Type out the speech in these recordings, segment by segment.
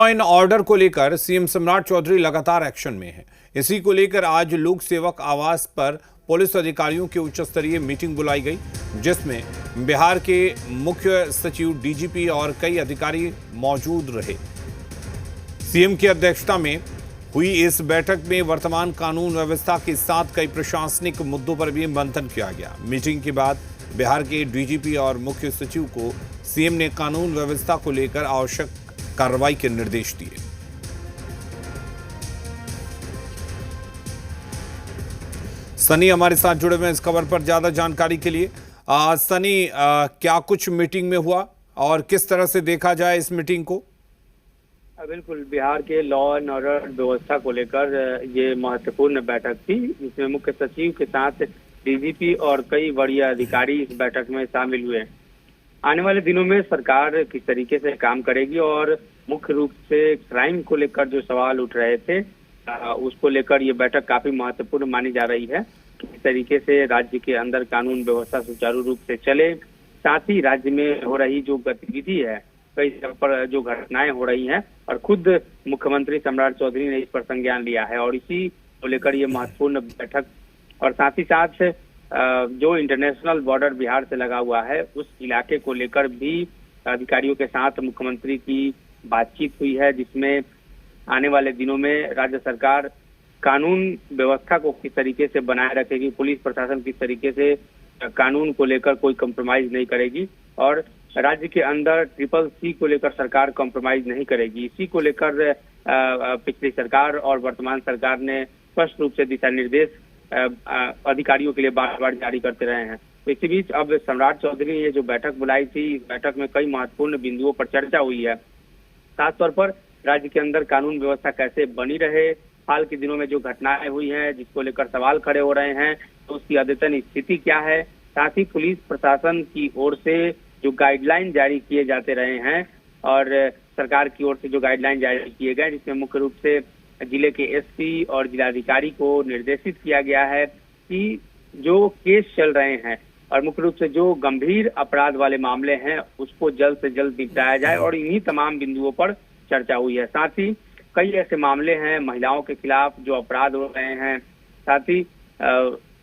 In order को लेकर CM सम्राट चौधरी लगातार एक्शन में है। इसी को लेकर आज लोक सेवक आवास पर पुलिस अधिकारियों की उच्च स्तरीय मीटिंग बुलाई गई, जिसमें बिहार के मुख्य सचिव, डीजीपी और कई अधिकारी मौजूद रहे। सीएम की अध्यक्षता में हुई इस बैठक में वर्तमान कानून व्यवस्था के साथ कई प्रशासनिक मुद्दों पर भी मंथन किया गया। मीटिंग के बाद बिहार के डीजीपी और मुख्य सचिव को सीएम ने कानून व्यवस्था को लेकर आवश्यक कार्रवाई के निर्देश दिए। सनी हमारे साथ जुड़े हुए हैं इस खबर पर ज्यादा जानकारी के लिए। सनी, क्या कुछ मीटिंग में हुआ और किस तरह से देखा जाए इस मीटिंग को? बिल्कुल, बिहार के लॉ एंड ऑर्डर व्यवस्था को लेकर ये महत्वपूर्ण बैठक थी, जिसमें मुख्य सचिव के साथ डीजीपी और कई वरीय अधिकारी इस बैठक में शामिल हुए। आने वाले दिनों में सरकार किस तरीके से काम करेगी और मुख्य रूप से क्राइम को लेकर जो सवाल उठ रहे थे उसको लेकर ये बैठक काफी महत्वपूर्ण मानी जा रही है। किस तरीके से राज्य के अंदर कानून व्यवस्था सुचारू रूप से चले, साथ ही राज्य में हो रही जो गतिविधि है, कई जगह पर जो घटनाएं हो रही हैं, और खुद मुख्यमंत्री सम्राट चौधरी ने इस पर संज्ञान लिया है और इसी को लेकर ये महत्वपूर्ण बैठक, और साथ ही साथ जो इंटरनेशनल बॉर्डर बिहार से लगा हुआ है उस इलाके को लेकर भी अधिकारियों के साथ मुख्यमंत्री की बातचीत हुई है, जिसमें आने वाले दिनों में राज्य सरकार कानून व्यवस्था को किस तरीके से बनाए रखेगी, पुलिस प्रशासन किस तरीके से कानून को लेकर कोई कॉम्प्रोमाइज नहीं करेगी और राज्य के अंदर CCC को लेकर सरकार कॉम्प्रोमाइज नहीं करेगी। इसी को लेकर पिछली सरकार और वर्तमान सरकार ने स्पष्ट रूप से दिशा निर्देश अधिकारियों के लिए बार बार जारी करते रहे हैं। तो इसी बीच अब सम्राट चौधरी ने ये जो बैठक बुलाई थी, इस बैठक में कई महत्वपूर्ण बिंदुओं पर चर्चा हुई है। खास तौर पर राज्य के अंदर कानून व्यवस्था कैसे बनी रहे, हाल के दिनों में जो घटनाएं हुई हैं जिसको लेकर सवाल खड़े हो रहे हैं, तो उसकी अद्यतन स्थिति क्या है, साथ ही पुलिस प्रशासन की ओर से जो गाइडलाइन जारी किए जाते रहे हैं और सरकार की ओर से जो गाइडलाइन जारी किए गए, जिसमें मुख्य रूप से जिले के एसपी और जिलाधिकारी को निर्देशित किया गया है कि जो केस चल रहे हैं और मुख्य रूप से जो गंभीर अपराध वाले मामले हैं उसको जल्द से जल्द निपटाया जाए, और इन्हीं तमाम बिंदुओं पर चर्चा हुई है। साथ ही कई ऐसे मामले हैं महिलाओं के खिलाफ जो अपराध हो रहे हैं, साथ ही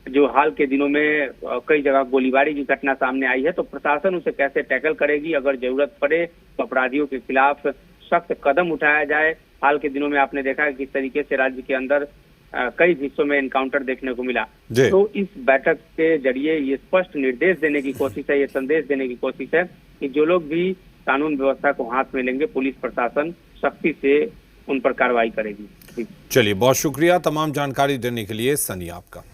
जो हाल के दिनों में कई जगह गोलीबारी की घटना सामने आई है, तो प्रशासन उसे कैसे टैकल करेगी, अगर जरूरत पड़े तो अपराधियों के खिलाफ सख्त कदम उठाया जाए। हाल के दिनों में आपने देखा है किस तरीके से राज्य के अंदर कई हिस्सों में एनकाउंटर देखने को मिला। तो इस बैठक के जरिए ये स्पष्ट निर्देश देने की कोशिश है, ये संदेश देने की कोशिश है कि जो लोग भी कानून व्यवस्था को हाथ में लेंगे, पुलिस प्रशासन सख्ती से उन पर कार्रवाई करेगी। चलिए, बहुत शुक्रिया तमाम जानकारी देने के लिए सनी आपका।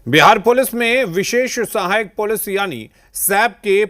बिहार पुलिस में विशेष सहायक पुलिस यानी सैप के